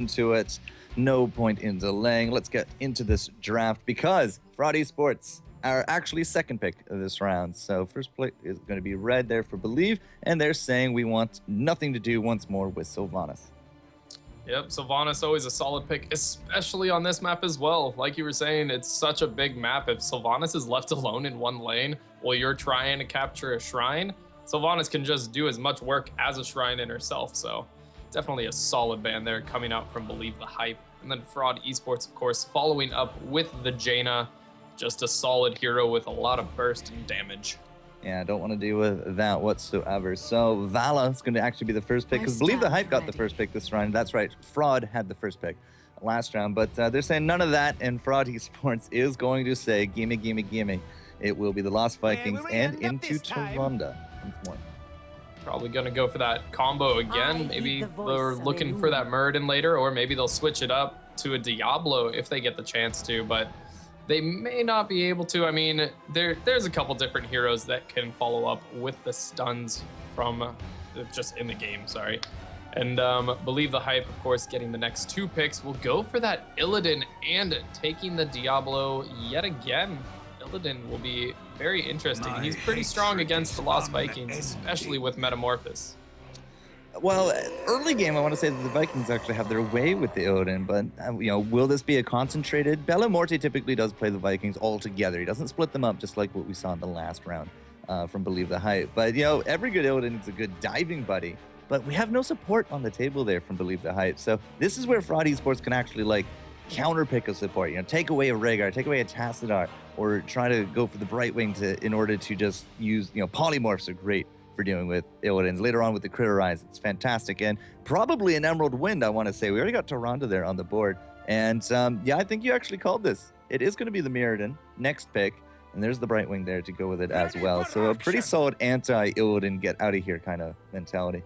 into it. No point in delaying. Let's get into this draft because Fraud Esports are actually second pick of this round. So first pick is going to be red there for Believe, and they're saying we want nothing to do once more with Sylvanas. Yep, Sylvanas always a solid pick, especially on this map as well. Like you were saying, it's such a big map. If Sylvanas is left alone in one lane while you're trying to capture a shrine, Sylvanas can just do as much work as a shrine in herself. So definitely a solid ban there coming out from Believe the Hype. And then Fraud Esports, of course, following up with the Jaina, just a solid hero with a lot of burst and damage. Yeah, I don't want to deal with that whatsoever. So Vala is going to actually be the first pick because Believe the Hype got the first pick this round. That's right, Fraud had the first pick last round, but they're saying none of that, and Fraud Esports is going to say, gimme, gimme, gimme. It will be the Lost Vikings and into Taronda. Probably going to go for that combo again. Maybe they're looking for that Muradin later, or maybe they'll switch it up to a Diablo if they get the chance to, but they may not be able to. I mean, there's a couple different heroes that can follow up with the stuns from just in the game, sorry. And Believe the Hype, of course, getting the next two picks. We'll go for that Illidan and taking the Diablo yet again. Illidan will be very interesting. He's pretty strong against the Lost Vikings, especially with Metamorphosis. Well, early game, I want to say that the Vikings actually have their way with the Illidan, but will this be a concentrated? Bellamorte typically does play the Vikings all together. He doesn't split them up, just like what we saw in the last round from Believe the Hype. But every good Illidan needs a good diving buddy. But we have no support on the table there from Believe the Hype. So this is where Fraud Esports can actually counter pick a support. Take away a Rhaegar, take away a Tassadar, or try to go for the Brightwing in order to just use polymorphs are great for dealing with Illidans. Later on with the Critter Eyes, it's fantastic. And probably an Emerald Wind, I want to say. We already got Taronda there on the board. And yeah, I think you actually called this. It is going to be the Muradin, next pick. And there's the Brightwing there to go with it as well. So a pretty solid anti-Illidan, get out of here kind of mentality.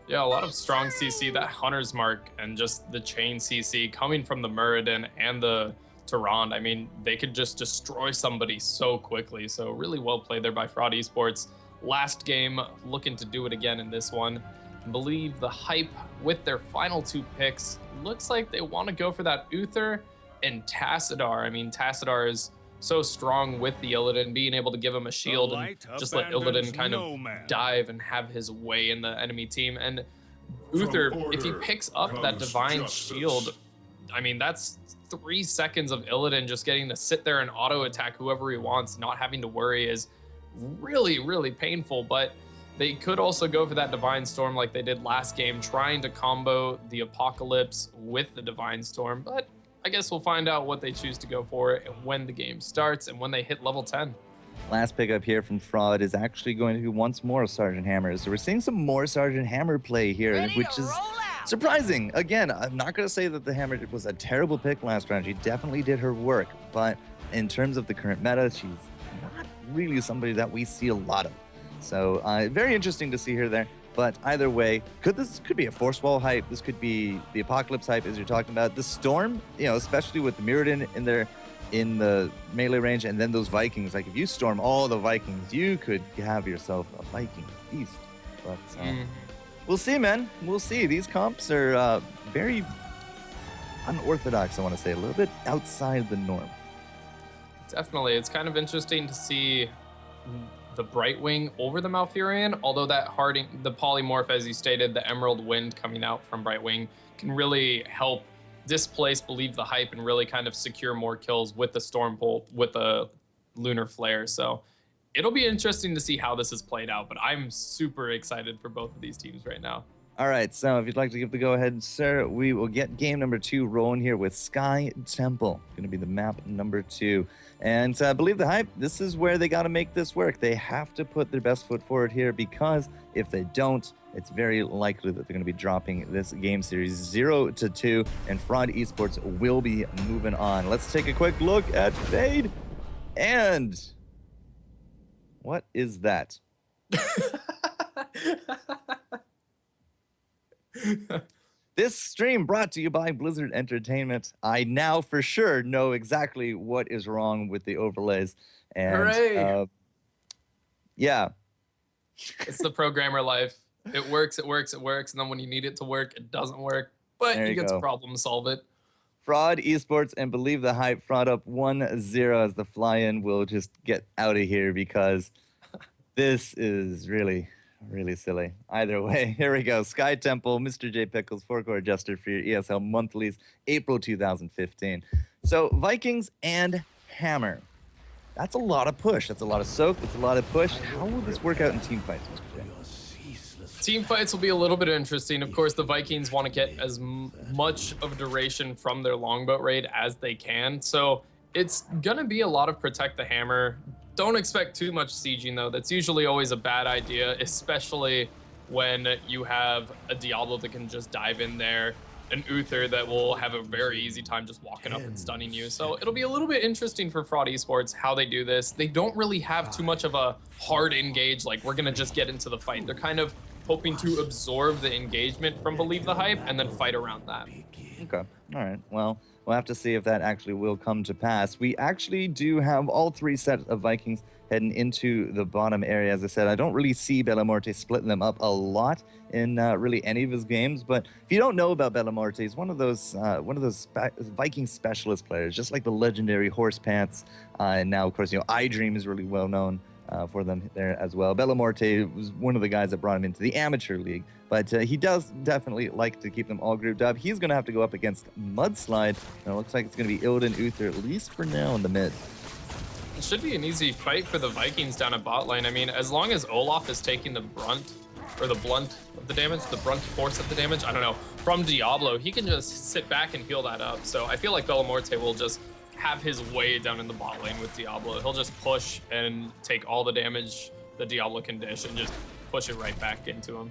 Yeah, a lot of strong CC, that Hunter's Mark and just the chain CC coming from the Muradin and the Tyrande. I mean, they could just destroy somebody so quickly. So really well played there by Fraud Esports. Last game, looking to do it again in this one. Believe the Hype with their final two picks. Looks like they want to go for that Uther and Tassadar. I mean, Tassadar is so strong with the Illidan, being able to give him a shield and just let Illidan kind of dive and have his way in the enemy team. And Uther, if he picks up that Divine Shield, I mean, that's 3 seconds of Illidan just getting to sit there and auto attack whoever he wants, not having to worry is really, really painful. But they could also go for that Divine Storm like they did last game, trying to combo the Apocalypse with the Divine Storm. But I guess we'll find out what they choose to go for and when the game starts and when they hit level 10. Last pickup here from Fraud is actually going to be once more Sergeant Hammer. So we're seeing some more Sergeant Hammer play here, which is surprising. Again, I'm not going to say that the Hammer was a terrible pick last round. She definitely did her work. But in terms of the current meta, she's not really somebody that we see a lot of. So very interesting to see her there. But either way, this could be a Force Wall hype. This could be the Apocalypse hype, as you're talking about. The Storm, especially with the Muradin in the melee range, and then those Vikings. Like if you storm all the Vikings, you could have yourself a Viking feast. But we'll see, man. We'll see. These comps are very unorthodox, I want to say, a little bit outside the norm. Definitely. It's kind of interesting to see the Brightwing over the Malfurion, although that the polymorph, as you stated, the Emerald Wind coming out from Brightwing can really help displace Believe the Hype and really kind of secure more kills with the Stormbolt, with the Lunar Flare. So it'll be interesting to see how this is played out, but I'm super excited for both of these teams right now. All right, so if you'd like to give the go-ahead, sir, we will get game number 2 rolling here with Sky Temple. Going to be the map number 2. And Believe the Hype, this is where they got to make this work. They have to put their best foot forward here, because if they don't, it's very likely that they're going to be dropping this game series 0-2, and Fraud Esports will be moving on. Let's take a quick look at Fade. And what is that? This stream brought to you by Blizzard Entertainment. I now for sure know exactly what is wrong with the overlays. And yeah. It's the programmer life. It works, and then when you need it to work, it doesn't work. but There you you get to go. problem solve it. Fraud Esports and Believe the Hype. Fraud up 1-0 as the fly-in will just get out of here because this is really, really silly. Either way, here we go. Sky Temple, Mr. J Pickles, FourCourtJester for your ESL monthlies, April 2015. So Vikings and Hammer. That's a lot of push. That's a lot of soak. That's a lot of push. How will this work out in team fights, Mr. J? Team fights will be a little bit interesting. Of course, the Vikings want to get as much of duration from their longboat raid as they can. So it's going to be a lot of protect the hammer. Don't expect too much sieging, though. That's usually always a bad idea, especially when you have a Diablo that can just dive in there, an Uther that will have a very easy time just walking up and stunning you. So it'll be a little bit interesting for Fraud Esports how they do this. They don't really have too much of a hard engage, like we're going to just get into the fight. They're kind of hoping to absorb the engagement from Believe the Hype and then fight around that. Okay. All right. Well, we'll have to see if that actually will come to pass. We actually do have all three sets of Vikings heading into the bottom area. As I said, I don't really see Bellamorte splitting them up a lot in really any of his games. But if you don't know about Bellamorte, he's one of those Viking specialist players, just like the legendary Horse Pants. And now, of course, iDream is really well known for them there as well. Bellamorte was one of the guys that brought him into the amateur league, but he does definitely like to keep them all grouped up. He's going to have to go up against Mudslide, and it looks like it's going to be Ilden Uther, at least for now, in the mid. It should be an easy fight for the Vikings down at bot lane. I mean, as long as Olaf is taking the brunt, or the blunt of the damage, the brunt force of the damage, I don't know, from Diablo, he can just sit back and heal that up. So I feel like Bellamorte will just have his way down in the bot lane with Diablo. He'll just push and take all the damage the Diablo can dish and just push it right back into him.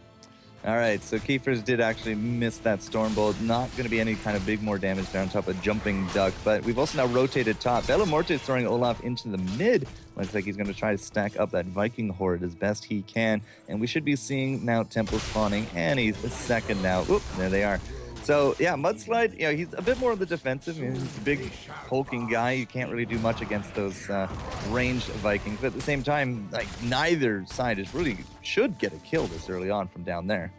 All right, so Kiefer's did actually miss that Stormbolt. Not going to be any kind of big more damage there on top of Jumping Duck, but we've also now rotated top. Bellamorte is throwing Olaf into the mid. Looks like he's going to try to stack up that Viking horde as best he can, and we should be seeing now Temple spawning, and he's a second now. Oop, there they are. So, yeah, Mudslide, he's a bit more on the defensive. He's a big, hulking guy. You can't really do much against those ranged Vikings. But at the same time, like, neither side should get a kill this early on from down there.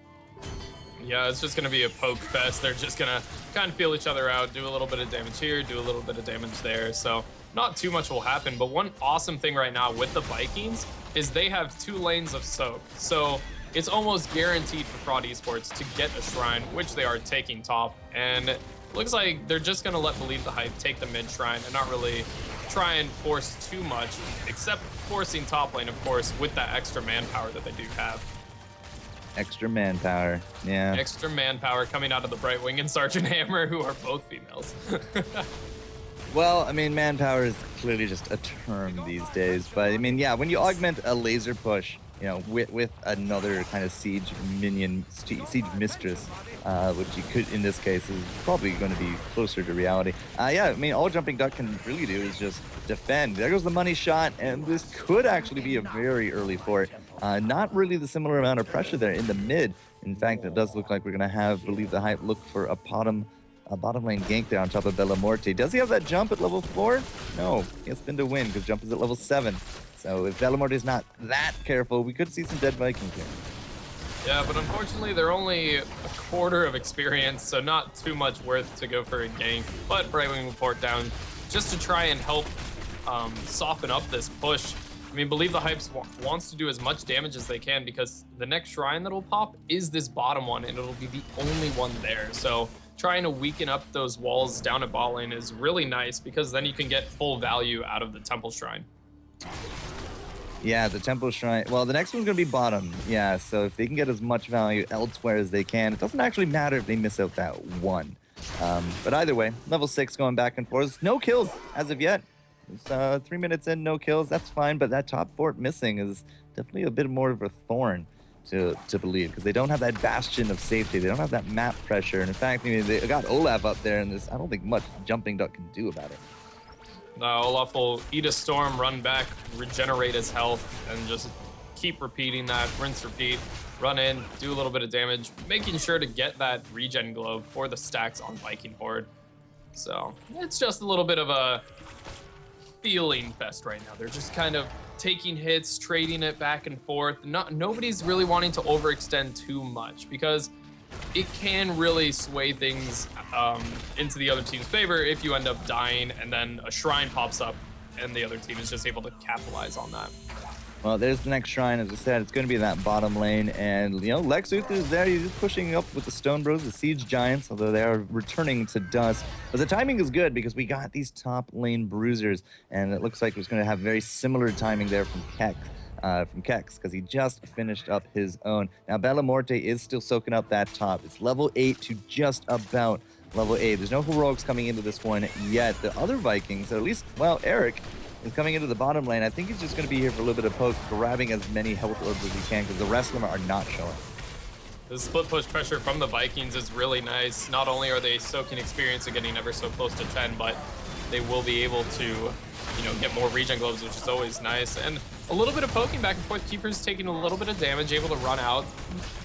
Yeah, it's just going to be a poke fest. They're just going to kind of feel each other out, do a little bit of damage here, do a little bit of damage there. So not too much will happen. But one awesome thing right now with the Vikings is they have 2 lanes of soak. So it's almost guaranteed for Fraud Esports to get a shrine, which they are taking top. And it looks like they're just going to let Believe the Hype take the mid shrine and not really try and force too much, except forcing top lane, of course, with that extra manpower that they do have. Extra manpower, yeah. Extra manpower coming out of the Brightwing and Sergeant Hammer, who are both females. Well, I mean, manpower is clearly just a term these days. But, I mean, yeah, when you augment a laser push, with another kind of siege minion, siege mistress, which you could, in this case, is probably going to be closer to reality. Yeah, I mean, all Jumping Duck can really do is just defend. There goes the money shot, and this could actually be a very early fort. Not really the similar amount of pressure there in the mid. In fact, it does look like we're going to have Believe the Hype look for a bottom lane gank there on top of Bellamorte. Does he have that jump at level 4? No, he has spin to win because jump is at level 7. So if Bellamorte is not that careful, we could see some dead Vikings here. Yeah, but unfortunately, they're only a quarter of experience, so not too much worth to go for a gank. But Brightwing will port down just to try and help soften up this push. I mean, Believe the Hype wants to do as much damage as they can because the next shrine that'll pop is this bottom one, and it'll be the only one there. So trying to weaken up those walls down at bot lane is really nice because then you can get full value out of the Temple Shrine. Yeah, the Temple Shrine. Well, the next one's going to be bottom. Yeah, so if they can get as much value elsewhere as they can, it doesn't actually matter if they miss out that one. But either way, level 6 going back and forth. No kills as of yet. It's 3 minutes in, no kills. That's fine, but that top fort missing is definitely a bit more of a thorn to Believe because they don't have that bastion of safety. They don't have that map pressure. And in fact, they got Olaf up there, and I don't think much Jumping Duck can do about it. Olaf will eat a storm, run back, regenerate his health, and just keep repeating that. Rinse, repeat, run in, do a little bit of damage, making sure to get that regen globe for the stacks on Viking Horde. So it's just a little bit of a feeling fest right now. They're just kind of taking hits, trading it back and forth. Nobody's really wanting to overextend too much because it can really sway things into the other team's favor if you end up dying and then a shrine pops up and the other team is just able to capitalize on that. Well, there's the next shrine. As I said, it's going to be that bottom lane. And, you know, Lex Uther is there. He's just pushing up with the Stone Bros, the Siege Giants, although they are returning to dust. But the timing is good because we got these top lane bruisers. And it looks like it's going to have very similar timing there from Kex, because he just finished up his own. Now, Bella Morte is still soaking up that top. It's level 8 to just about level 8. There's no heroics coming into this one yet. The other Vikings, or at least, well, Eric, is coming into the bottom lane. I think he's just going to be here for a little bit of poke, grabbing as many health orbs as he can, because the rest of them are not showing. The split push pressure from the Vikings is really nice. Not only are they soaking experience and getting ever so close to 10, but they will be able to, you know, get more regen gloves, which is always nice. And a little bit of poking back and forth. Keeper's taking a little bit of damage, able to run out.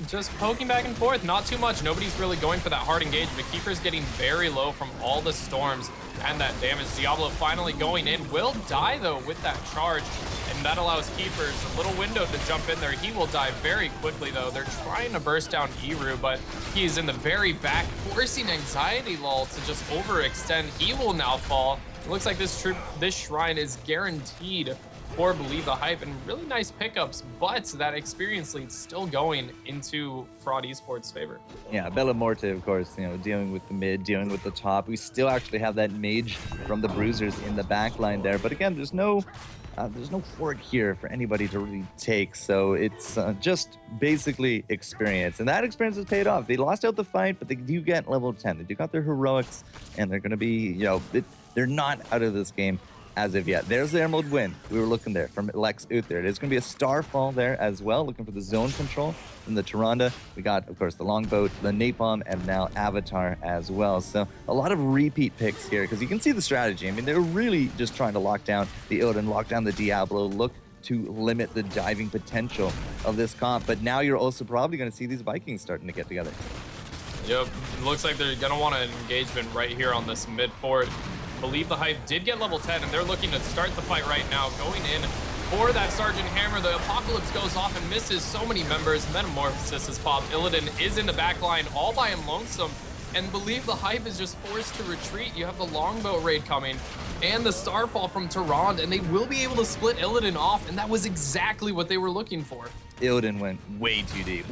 Just poking back and forth, not too much. Nobody's really going for that hard engagement. Keeper's getting very low from all the storms and that damage. Diablo finally going in, will die though with that charge, and that allows Keepers a little window to jump in there. He will die very quickly though. They're trying to burst down Eru, but he's in the very back, forcing Anxiety Lull to just overextend. He will now fall. It looks like this shrine is guaranteed for Believe the Hype, and really nice pickups, but that experience lead still going into Fraud Esports' favor. Yeah, Bella Morte, of course, you know, dealing with the mid, dealing with the top. We still actually have that mage from the Bruisers in the back line there, but again, there's no fort here for anybody to really take, so it's just basically experience, and that experience has paid off. They lost out the fight, but they do get level 10. They do got their heroics, and they're going to be, you know, they're not out of this game as of yet. There's the Emerald Win. We were looking there from Lex Uther. It is going to be a Starfall there as well, looking for the zone control from the Tyrande. We got, of course, the Longboat, the Napalm, and now Avatar as well. So a lot of repeat picks here, because you can see the strategy. I mean, they're really just trying to lock down the Odin, lock down the Diablo, look to limit the diving potential of this comp. But now you're also probably going to see these Vikings starting to get together. Yep, it looks like they're going to want an engagement right here on this mid fort. Believe the Hype did get level 10, and they're looking to start the fight right now, going in for that Sergeant Hammer. The Apocalypse goes off and misses so many members. Metamorphosis is popped. Illidan is in the back line all by him lonesome, and Believe the Hype is just forced to retreat. You have the Longbow raid coming and the Starfall from Tyrande, and they will be able to split Illidan off, and that was exactly what they were looking for. Illidan went way too deep,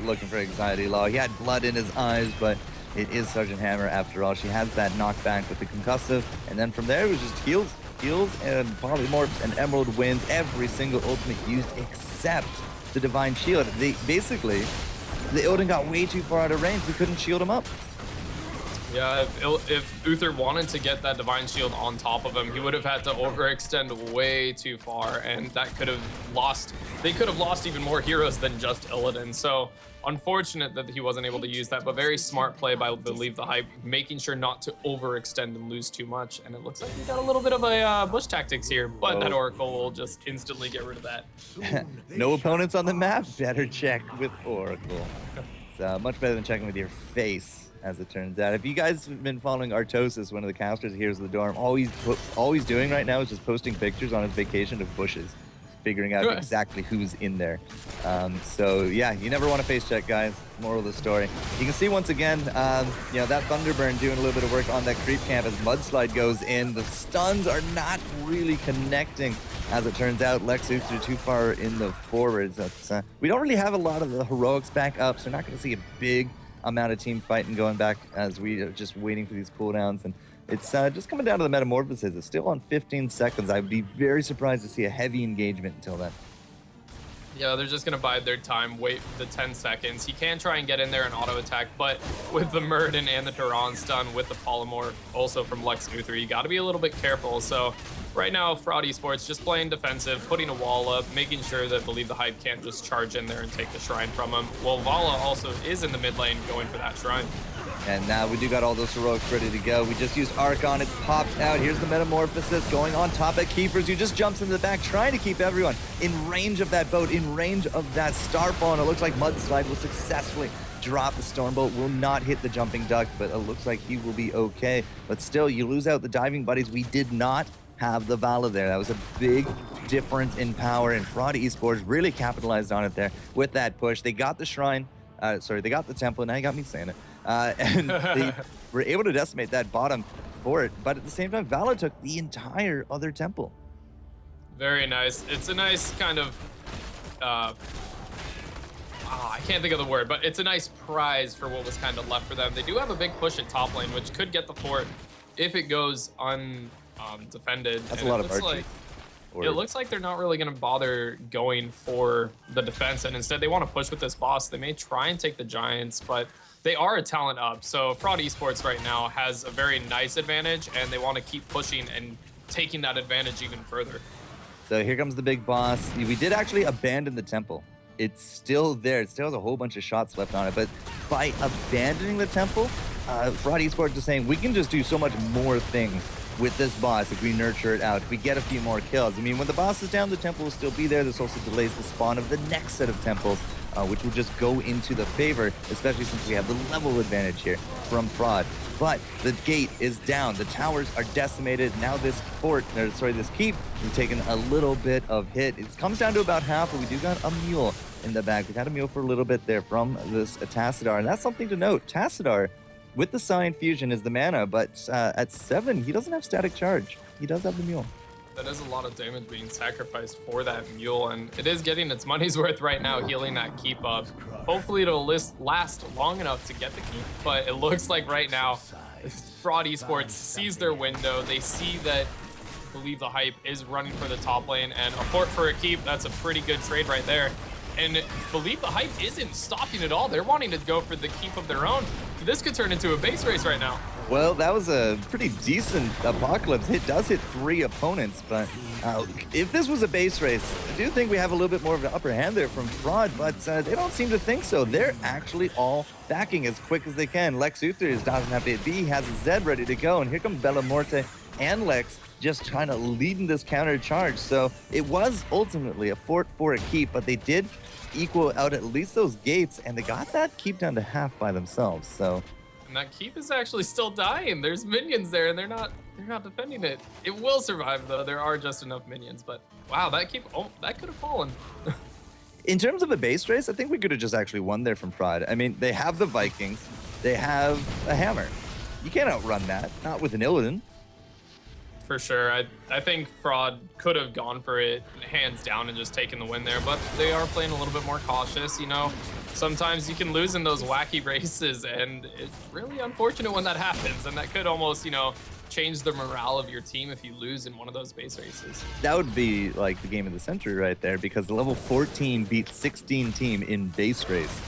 looking for Anxiety Law. He had blood in his eyes, but it is Sergeant Hammer after all. She has that knockback with the concussive, and then from there it was just heals and polymorphs and Emerald Winds. Every single ultimate used except the Divine Shield. The Illidan got way too far out of range. We couldn't shield him up. Yeah, if Uther wanted to get that Divine Shield on top of him, he would have had to overextend way too far, and that could have lost. They could have lost even more heroes than just Illidan. So unfortunate that he wasn't able to use that, but very smart play by Believe the Hype, making sure not to overextend and lose too much. And it looks like we got a little bit of a bush tactics here, but that Oracle will just instantly get rid of that. No opponents on the map. Better check with Oracle. It's much better than checking with your face, as it turns out. If you guys have been following Artosis, one of the casters here at the dorm, all he's doing right now is just posting pictures on his vacation of bushes, figuring out exactly who's in there. So yeah, you never want to face check, guys. Moral of the story. You can see once again, you know, that Thunderburn doing a little bit of work on that creep camp as Mudslide goes in. The stuns are not really connecting, as it turns out. Lex Uther too far in the forwards. We don't really have a lot of the heroics back up, so we're not going to see a big amount of team fighting going back as we are just waiting for these cooldowns. And it's just coming down to the Metamorphosis. It's still on 15 seconds. I would be very surprised to see a heavy engagement until then. Yeah, they're just going to bide their time, wait the 10 seconds. He can try and get in there and auto-attack, but with the Muradin and the Tyrande stun, with the Polymorph also from Lex Uther, you got to be a little bit careful. So right now, Fraud Esports just playing defensive, putting a wall up, making sure that Believe the Hype can't just charge in there and take the Shrine from him. Well, Vala also is in the mid lane going for that Shrine. And now we do got all those heroics ready to go. We just used Archon. It's popped out. Here's the Metamorphosis going on top of Keepers, who just jumps into the back, trying to keep everyone in range of that boat, in range of that Starfall. And it looks like Mudslide will successfully drop the Stormbolt. Will not hit the jumping duck, but it looks like he will be okay. But still, you lose out the diving buddies. We did not have the Vala there. That was a big difference in power, and Fraud Esports really capitalized on it there with that push. They got the Shrine. Sorry, they got the temple. Now you got me saying it. And they were able to decimate that bottom fort. But at the same time, Valor took the entire other temple. Very nice. It's a nice kind of, I can't think of the word, but it's a nice prize for what was kind of left for them. They do have a big push at top lane, which could get the fort if it goes undefended. That's a lot of archers. It looks like they're not really going to bother going for the defense, and instead they want to push with this boss. They may try and take the Giants, but they are a talent up. So Fraud Esports right now has a very nice advantage, and they want to keep pushing and taking that advantage even further. So here comes the big boss. We did actually abandon the temple. It's still there. It still has a whole bunch of shots left on it. But by abandoning the temple, Fraud Esports is saying we can just do so much more things with this boss if we nurture it out, if we get a few more kills. I mean, when the boss is down, the temple will still be there. This also delays the spawn of the next set of temples, which will just go into the favor, especially since we have the level advantage here from Fraud. But the gate is down. The towers are decimated. Now this this keep is taking a little bit of hit. It comes down to about half, but we do got a mule in the back. We've had a mule for a little bit there from this Tassadar, and that's something to note. Tassadar, with the Scion Fusion, is the mana, but at 7, he doesn't have static charge. He does have the mule. That is a lot of damage being sacrificed for that mule, and it is getting its money's worth right now, healing that keep up. Hopefully it'll last long enough to get the keep, but it looks like right now, Fraud Esports sees their window. They see that Believe the Hype is running for the top lane, and a fort for a keep, that's a pretty good trade right there. And Believe the Hype isn't stopping at all. They're wanting to go for the keep of their own. This could turn into a base race right now. Well, that was a pretty decent Apocalypse. It does hit 3 opponents, but if this was a base race, I do think we have a little bit more of an upper hand there from Fraud, but they don't seem to think so. They're actually all backing as quick as they can. Lex Luthor doesn't have to hit B, he has a Zed ready to go, and here come Bella Morte and Lex just trying to lead in this counter charge. So it was ultimately a fort for a keep, but they did equal out at least those gates, and they got that keep down to half by themselves. So. And that keep is actually still dying. There's minions there, and they're not defending it. It will survive though. There are just enough minions. But wow, that keep, that could have fallen. In terms of a base race, I think we could have just actually won there from Pride. I mean, they have the Vikings, they have a hammer. You can't outrun that, not with an Illidan. For sure. I think Fraud could have gone for it hands down and just taken the win there, but they are playing a little bit more cautious. You know, sometimes you can lose in those wacky races, and it's really unfortunate when that happens, and that could almost, you know, change the morale of your team if you lose in one of those base races. That would be like the game of the century right there, because the level 14 beat 16 team in base race.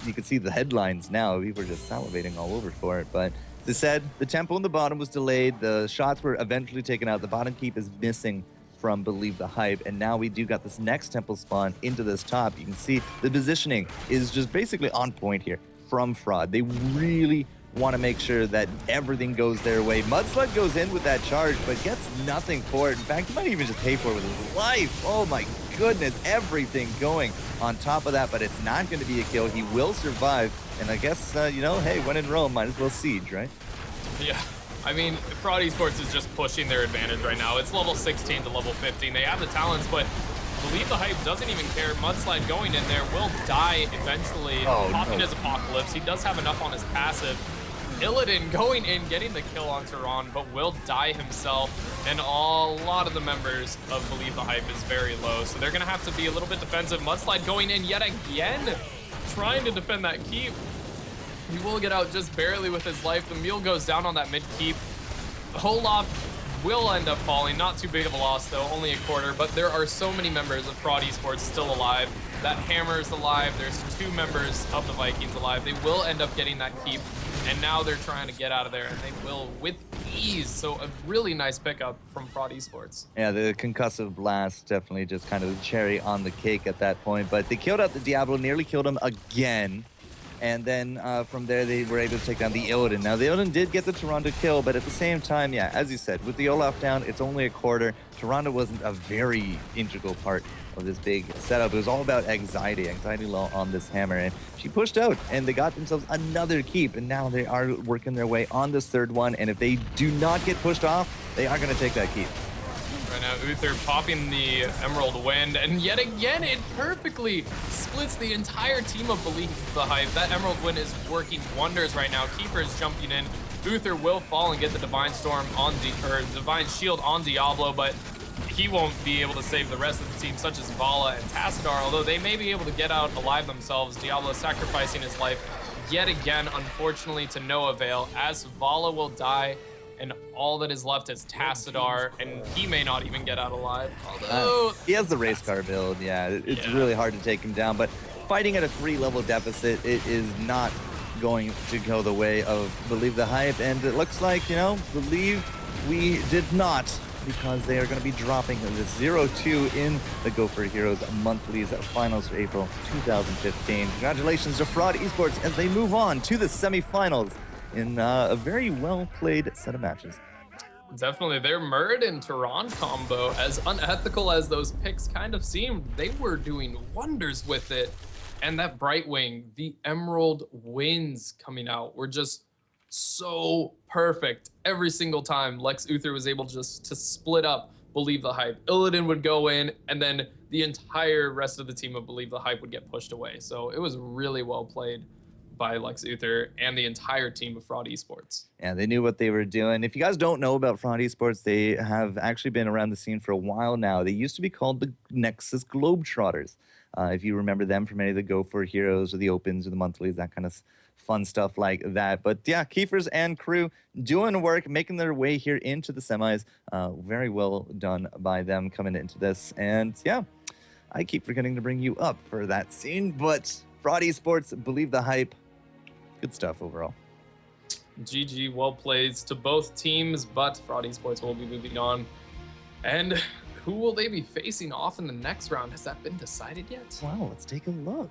You can see the headlines now. We were just salivating all over for it, but they said the temple in the bottom was delayed. The shots were eventually taken out. The bottom keep is missing from Believe the Hype. And now we do got this next temple spawn into this top. You can see the positioning is just basically on point here from Fraud. They really want to make sure that everything goes their way. Mudslug goes in with that charge, but gets nothing for it. In fact, he might even just pay for it with his life. Oh my goodness, everything going on top of that, but it's not going to be a kill. He will survive. And I guess, you know, hey, when in Rome, might as well siege, right? Yeah. I mean, Fraud Esports is just pushing their advantage right now. It's level 16 to level 15. They have the talents, but Believe the Hype doesn't even care. Mudslide going in there will die eventually. Popping his Apocalypse. He does have enough on his passive. Illidan going in, getting the kill on Tehran, but will die himself. And a lot of the members of Believe the Hype is very low, so they're going to have to be a little bit defensive. Mudslide going in yet again, trying to defend that keep. He will get out just barely with his life. The mule goes down on that mid keep. Olaf will end up falling. Not too big of a loss though, only a quarter, but there are so many members of Fraud Esports still alive. That hammer is alive. There's 2 members of the Vikings alive. They will end up getting that keep, and now they're trying to get out of there, and they will with ease. So a really nice pickup from Fraud Esports. Yeah, the concussive blast definitely just kind of the cherry on the cake at that point, but they killed out the Diablo, nearly killed him again. And then from there, they were able to take down the Illidan. Now, the Illidan did get the Toronto kill, but at the same time, yeah, as you said, with the Olaf down, it's only a quarter. Toronto wasn't a very integral part of this big setup. It was all about anxiety low on this hammer. And she pushed out, and they got themselves another keep. And now they are working their way on this third one. And if they do not get pushed off, they are going to take that keep. Right now, Now Uther popping the Emerald Wind, and yet again it perfectly splits the entire team of Believe the Hype. That Emerald Wind is working wonders right now. Keeper is jumping in. Uther will fall and get the Divine Storm on Divine Shield on Diablo, but he won't be able to save the rest of the team, such as Vala and Tassadar, although they may be able to get out alive themselves. Diablo sacrificing his life yet again, unfortunately to no avail, as Vala will die, and all that is left is Tassadar, and he may not even get out alive. Although he has the race car build, it's really hard to take him down, but fighting at a 3-level deficit, it is not going to go the way of Believe the Hype, and it looks like, Believe we did not, because they are going to be dropping the 0-2 in the Go4Heroes Monthlies Finals for April 2015. Congratulations to Fraud Esports as they move on to the semifinals in a very well-played set of matches. Definitely, their Murd and Tehran combo, as unethical as those picks kind of seemed, they were doing wonders with it. And that Brightwing, the Emerald Winds coming out were just so perfect every single time. Lex Uther was able just to split up Believe the Hype. Illidan would go in, and then the entire rest of the team of Believe the Hype would get pushed away. So it was really well played by Lex Uther and the entire team of Fraud Esports. Yeah, they knew what they were doing. If you guys don't know about Fraud Esports, they have actually been around the scene for a while now. They used to be called the Nexus Globetrotters. If you remember them from any of the Go4Heroes or the Opens or the Monthlies, that kind of fun stuff like that. But yeah, Keefers and crew doing work, making their way here into the semis. Very well done by them coming into this. And yeah, I keep forgetting to bring you up for that scene, but Fraud Esports, Believe the Hype, good stuff overall. GG, well played to both teams, but Fraud Esports will be moving on. And who will they be facing off in the next round? Has that been decided yet? Wow, let's take a look.